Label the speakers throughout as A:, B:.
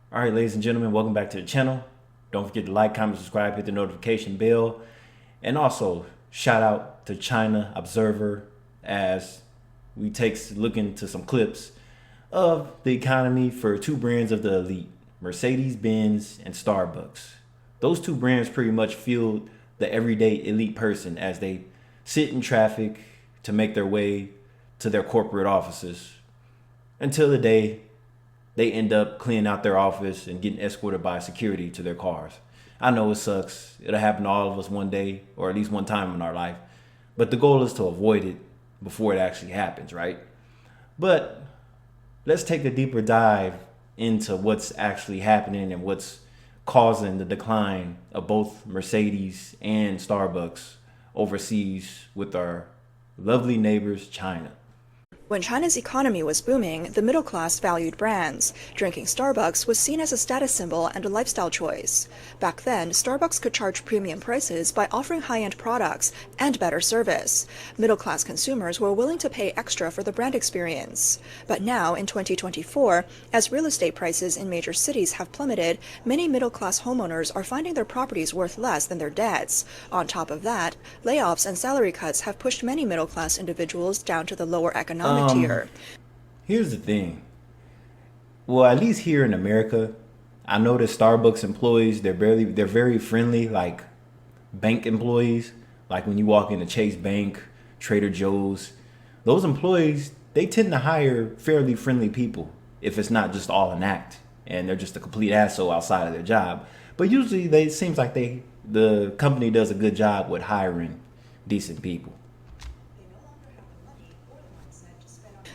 A: All right, ladies and gentlemen, welcome back to the channel. Don't forget to like, comment, subscribe, hit the notification bell. And also, shout out to China Observer as we take a look into some clips of the economy for two brands of the elite, Mercedes-Benz and Starbucks. Those two brands pretty much fueled the everyday elite person as they sit in traffic to make their way to their corporate offices until the day they end up cleaning out their office and getting escorted by security to their cars. I know it sucks. It'll happen to all of us one day or at least one time in our life. But the goal is to avoid it before it actually happens, right? But let's take a deeper dive into what's actually happening and what's causing the decline of both Mercedes and Starbucks overseas with our lovely neighbors, China.
B: When China's economy was booming, the middle class valued brands. Drinking Starbucks was seen as a status symbol and a lifestyle choice. Back then, Starbucks could charge premium prices by offering high-end products and better service. Middle-class consumers were willing to pay extra for the brand experience. But now, in 2024, as real estate prices in major cities have plummeted, many middle-class homeowners are finding their properties worth less than their debts. On top of that, layoffs and salary cuts have pushed many middle-class individuals down to the lower economic tier.
A: Here's the thing. Well, at least here in America, I know that Starbucks employees, they're very friendly, like bank employees. Like when you walk into Chase Bank, Trader Joe's, those employees, they tend to hire fairly friendly people if it's not just all an act and they're just a complete asshole outside of their job. But usually it seems like the company does a good job with hiring decent people.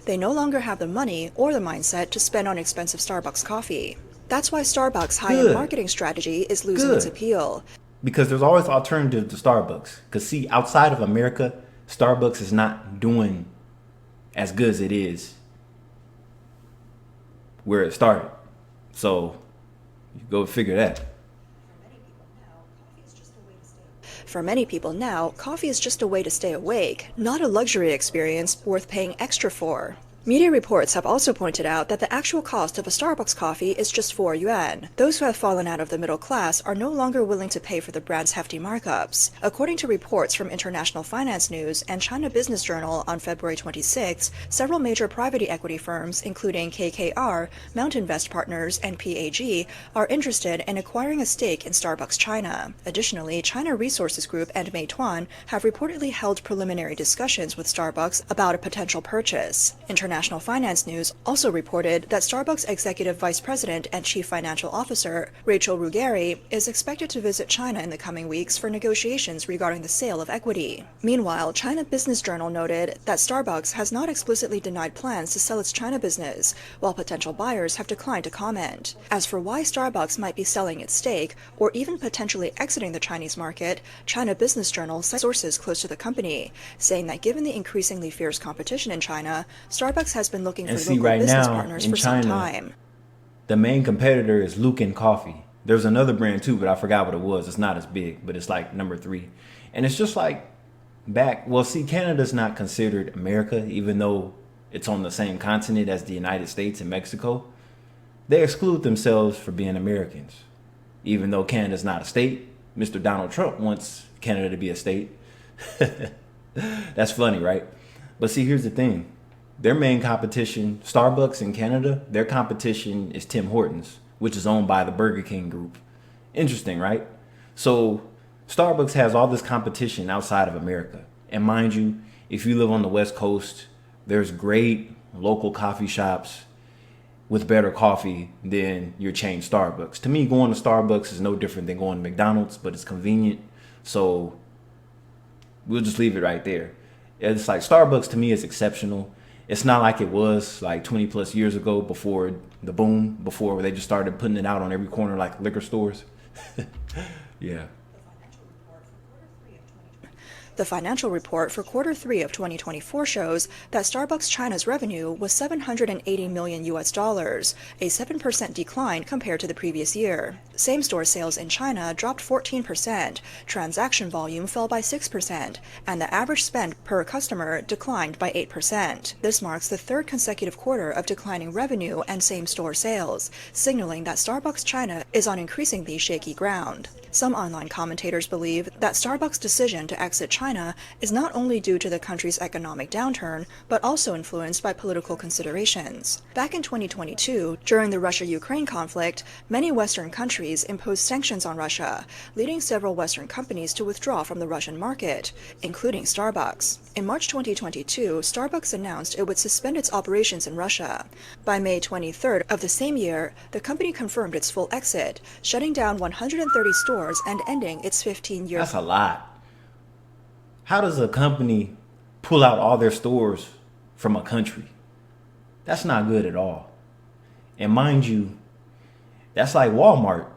B: They no longer have the money or the mindset to spend on expensive Starbucks coffee. That's why Starbucks' high-end marketing strategy is losing its appeal.
A: Because there's always alternative to Starbucks. Because see, outside of America, Starbucks is not doing as good as it is where it started. So you go figure that.
B: For many people now, coffee is just a way to stay awake, not a luxury experience worth paying extra for. Media reports have also pointed out that the actual cost of a Starbucks coffee is just 4 yuan. Those who have fallen out of the middle class are no longer willing to pay for the brand's hefty markups. According to reports from International Finance News and China Business Journal on February 26, several major private equity firms, including KKR, Mountain Vest Partners, and PAG, are interested in acquiring a stake in Starbucks China. Additionally, China Resources Group and Meituan have reportedly held preliminary discussions with Starbucks about a potential purchase. International Finance News also reported that Starbucks Executive Vice President and Chief Financial Officer Rachel Ruggeri is expected to visit China in the coming weeks for negotiations regarding the sale of equity. Meanwhile, China Business Journal noted that Starbucks has not explicitly denied plans to sell its China business, while potential buyers have declined to comment. As for why Starbucks might be selling its stake, or even potentially exiting the Chinese market, China Business Journal cites sources close to the company, saying that given the increasingly fierce competition in China, Starbucks has been looking for local business partners for some time.
A: The main competitor is Luckin Coffee. There's another brand too, but I forgot what it was. It's not as big, but it's like number 3. And it's just like Canada's not considered America, even though it's on the same continent as the United States and Mexico. They exclude themselves for being Americans. Even though Canada's not a state, Mr. Donald Trump wants Canada to be a state. That's funny, right? But see, here's the thing. Their main competition, Starbucks in Canada, their competition is Tim Hortons, which is owned by the Burger King group. Interesting, right? So Starbucks has all this competition outside of America. And mind you, if you live on the West Coast, there's great local coffee shops with better coffee than your chain Starbucks. To me, going to Starbucks is no different than going to McDonald's, but it's convenient. So we'll just leave it right there. It's like Starbucks to me is exceptional. It's not like it was like 20 plus years ago before the boom, before they just started putting it out on every corner like liquor stores. Yeah.
B: The financial report for Q3 of 2024 shows that Starbucks China's revenue was $780 million, a 7% decline compared to the previous year. Same-store sales in China dropped 14%, transaction volume fell by 6%, and the average spend per customer declined by 8%. This marks the third consecutive quarter of declining revenue and same-store sales, signaling that Starbucks China is on increasingly shaky ground. Some online commentators believe that Starbucks' decision to exit China is not only due to the country's economic downturn, but also influenced by political considerations. Back in 2022, during the Russia-Ukraine conflict, many Western countries imposed sanctions on Russia, leading several Western companies to withdraw from the Russian market, including Starbucks. In March 2022, Starbucks announced it would suspend its operations in Russia. By May 23rd of the same year, the company confirmed its full exit, shutting down 130 stores and ending its 15-year...
A: That's a lot. How does a company pull out all their stores from a country? That's not good at all. And mind you, that's like Walmart.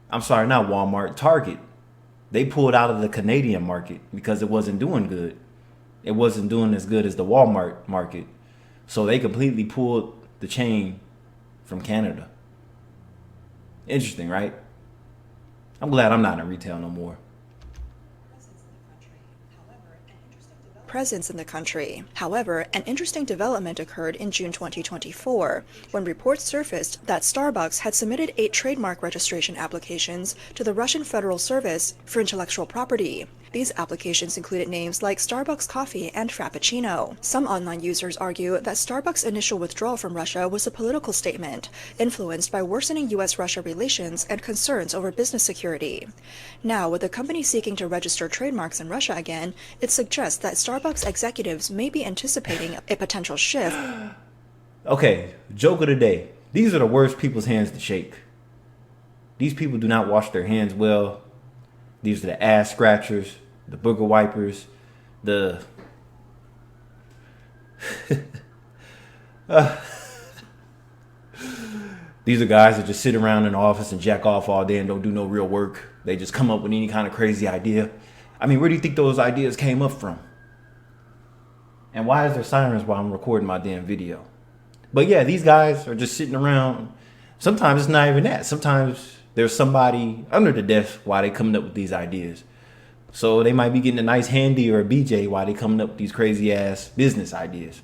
A: I'm sorry, not Walmart, Target. They pulled out of the Canadian market because it wasn't doing good. It wasn't doing as good as the Walmart market. So they completely pulled the chain from Canada. Interesting, right? I'm glad I'm not in retail no more.
B: Presence in the country. However, an interesting development occurred in June 2024, when reports surfaced that Starbucks had submitted 8 trademark registration applications to the Russian Federal Service for Intellectual Property. These applications included names like Starbucks Coffee and Frappuccino. Some online users argue that Starbucks' initial withdrawal from Russia was a political statement, influenced by worsening U.S.-Russia relations and concerns over business security. Now, with the company seeking to register trademarks in Russia again, it suggests that Starbucks executives may be anticipating a potential shift.
A: Okay, joke of the day. These are the worst people's hands to shake. These people do not wash their hands well. These are the ass scratchers, the booger wipers, the... These are guys that just sit around in the office and jack off all day and don't do no real work. They just come up with any kind of crazy idea. I mean, where do you think those ideas came up from? And why is there sirens while I'm recording my damn video? But yeah, these guys are just sitting around. Sometimes it's not even that. Sometimes there's somebody under the desk while they coming up with these ideas. So they might be getting a nice handy or a BJ while they coming up with these crazy ass business ideas.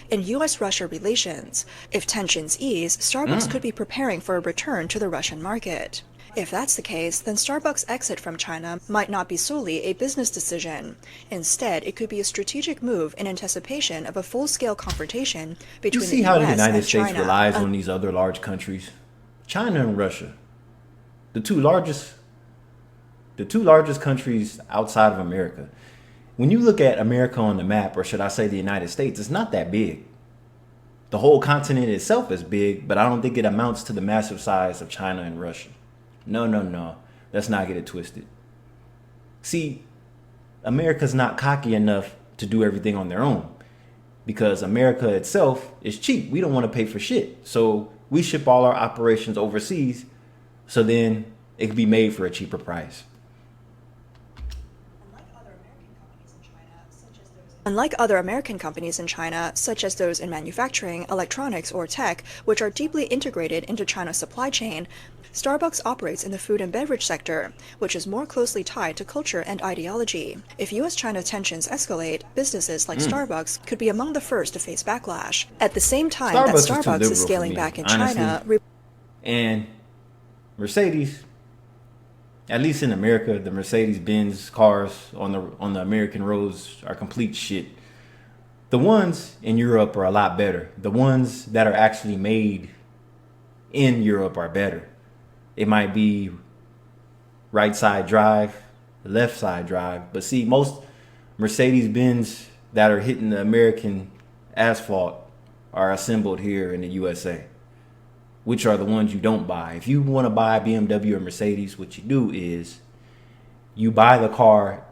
B: In U.S.-Russia relations, if tensions ease, Starbucks could be preparing for a return to the Russian market. If that's the case, then Starbucks' exit from China might not be solely a business decision. Instead, it could be a strategic move in anticipation of a full-scale confrontation between the U.S. and China.
A: You see how the United States relies on these other large countries? China and Russia. The two largest countries outside of America. When you look at America on the map, or should I say the United States, it's not that big. The whole continent itself is big, but I don't think it amounts to the massive size of China and Russia. No. Let's not get it twisted. See, America's not cocky enough to do everything on their own, because America itself is cheap. We don't want to pay for shit. So we ship all our operations overseas, so then it can be made for a cheaper price.
B: Unlike other American companies in China, such as those in manufacturing, electronics, or tech, which are deeply integrated into China's supply chain, Starbucks operates in the food and beverage sector, which is more closely tied to culture and ideology. If U.S.-China tensions escalate, businesses like Starbucks could be among the first to face backlash. At the same time that Starbucks is scaling back in China...
A: And Mercedes, at least in America, the Mercedes-Benz cars on the American roads are complete shit. The ones in Europe are a lot better. The ones that are actually made in Europe are better. It might be right side drive, left side drive. But see, most Mercedes-Benz that are hitting the American asphalt are assembled here in the USA, which are the ones you don't buy. If you want to buy a BMW or Mercedes, what you do is you buy the car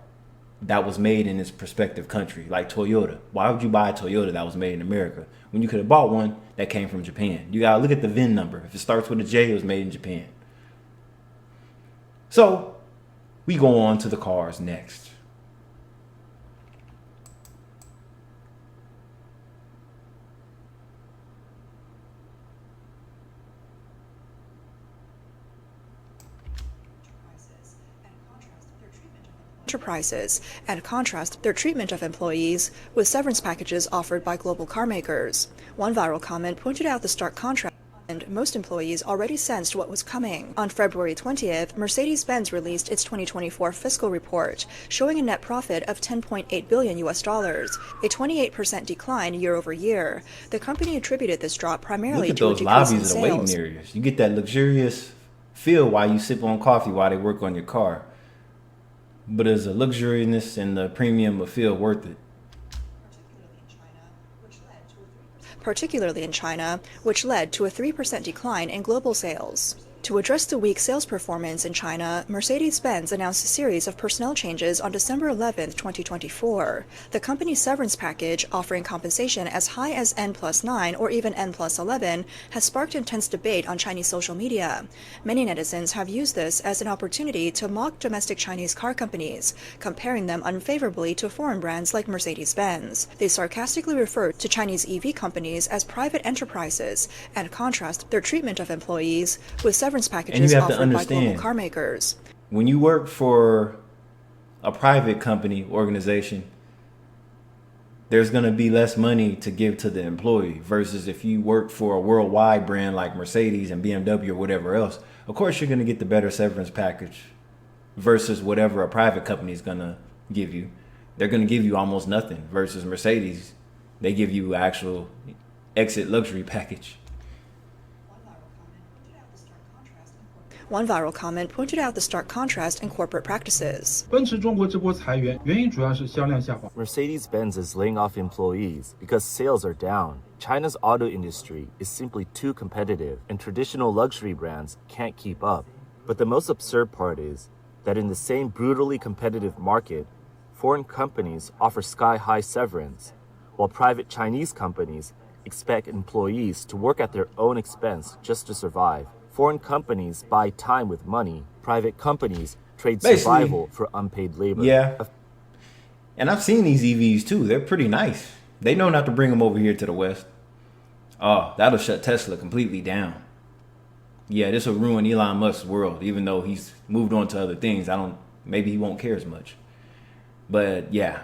A: that was made in its prospective country, like Toyota. Why would you buy a Toyota that was made in America when you could have bought one that came from Japan? You got to look at the VIN number. If it starts with a J, it was made in Japan. So we go on to the cars next.
B: Enterprises and contrast their treatment of employees with severance packages offered by global car makers. One viral comment pointed out the stark contrast, and most employees already sensed what was coming. On February 20th, Mercedes-Benz released its 2024 fiscal report, showing a net profit of $10.8 billion, a 28% decline year over year. The company attributed this drop primarily to a decrease in
A: Look at those lobbies of the
B: sales.
A: waiting areas. You get that luxurious feel while you sip on coffee while they work on your car. But is the luxuriousness and the premium of feel worth it?
B: Particularly in China, which led to a 3% decline in global sales. To address the weak sales performance in China, Mercedes-Benz announced a series of personnel changes on December 11, 2024. The company's severance package, offering compensation as high as N+9 or even N+11, has sparked intense debate on Chinese social media. Many netizens have used this as an opportunity to mock domestic Chinese car companies, comparing them unfavorably to foreign brands like Mercedes-Benz. They sarcastically refer to Chinese EV companies as private enterprises and contrast their treatment of employees with severance packages offered by global car makers.
A: When you work for a private company organization, there's going to be less money to give to the employee versus if you work for a worldwide brand like Mercedes and BMW or whatever else. Of course, you're going to get the better severance package versus whatever a private company is going to give you. They're going to give you almost nothing versus Mercedes. They give you actual exit luxury package.
B: One viral comment pointed out the stark contrast in corporate practices.
C: Mercedes-Benz is laying off employees because sales are down. China's auto industry is simply too competitive, and traditional luxury brands can't keep up. But the most absurd part is that in the same brutally competitive market, foreign companies offer sky-high severance, while private Chinese companies expect employees to work at their own expense just to survive. Foreign companies buy time with money. Private companies trade survival for unpaid labor.
A: Yeah. And I've seen these EVs too. They're pretty nice. They know not to bring them over here to the West. Oh, that'll shut Tesla completely down. Yeah, this will ruin Elon Musk's world, even though he's moved on to other things. Maybe he won't care as much. But yeah.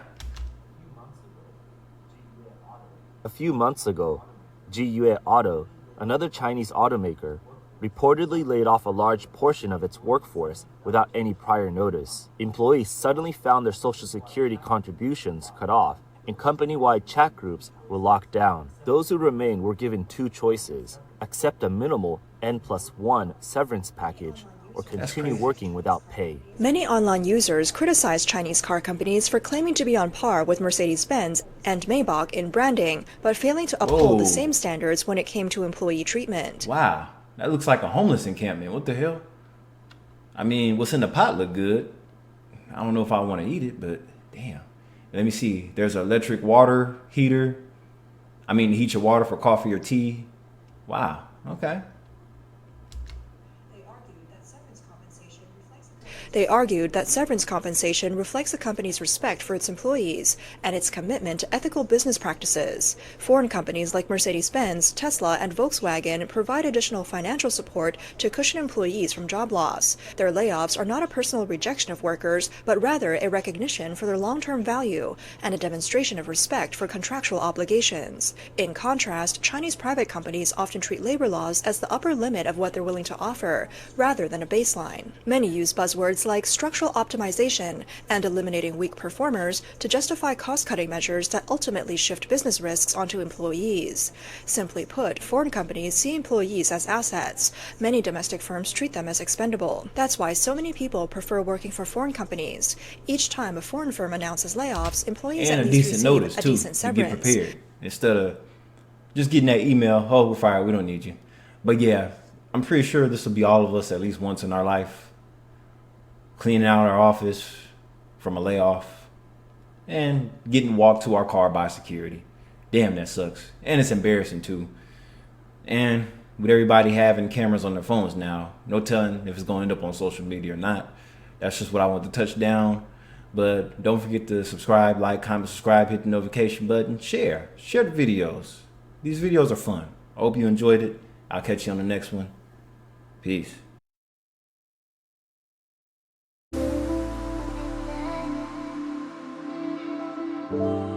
C: A few months ago, GYue Auto, another Chinese automaker, reportedly laid off a large portion of its workforce without any prior notice. Employees suddenly found their Social Security contributions cut off, and company-wide chat groups were locked down. Those who remained were given two choices: accept a minimal N+1 severance package or continue working without pay.
B: Many online users criticized Chinese car companies for claiming to be on par with Mercedes-Benz and Maybach in branding, but failing to uphold the same standards when it came to employee treatment.
A: Wow. That looks like a homeless encampment. What the hell? I mean, what's in the pot look good. I don't know if I want to eat it, but damn. Let me see. There's an electric water heater. Heat your water for coffee or tea. Wow. Okay.
B: They argued that severance compensation reflects a company's respect for its employees and its commitment to ethical business practices. Foreign companies like Mercedes-Benz, Tesla, and Volkswagen provide additional financial support to cushion employees from job loss. Their layoffs are not a personal rejection of workers, but rather a recognition for their long-term value and a demonstration of respect for contractual obligations. In contrast, Chinese private companies often treat labor laws as the upper limit of what they're willing to offer, rather than a baseline. Many use buzzwords like structural optimization and eliminating weak performers to justify cost-cutting measures that ultimately shift business risks onto employees. Simply put, foreign companies see employees as assets. Many domestic firms treat them as expendable. That's why so many people prefer working for foreign companies. Each time a foreign firm announces layoffs, employees at least receive a decent severance.
A: Get prepared instead of just getting that email, "Oh, we're fired, we don't need you." But yeah, I'm pretty sure this will be all of us at least once in our life. Cleaning out our office from a layoff and getting walked to our car by security. Damn, that sucks. And it's embarrassing too. And with everybody having cameras on their phones now, no telling if it's going to end up on social media or not. That's just what I want to touch down. But don't forget to subscribe, like, comment, subscribe, hit the notification button, share the videos. These videos are fun. I hope you enjoyed it. I'll catch you on the next one. Peace.
D: Thank you.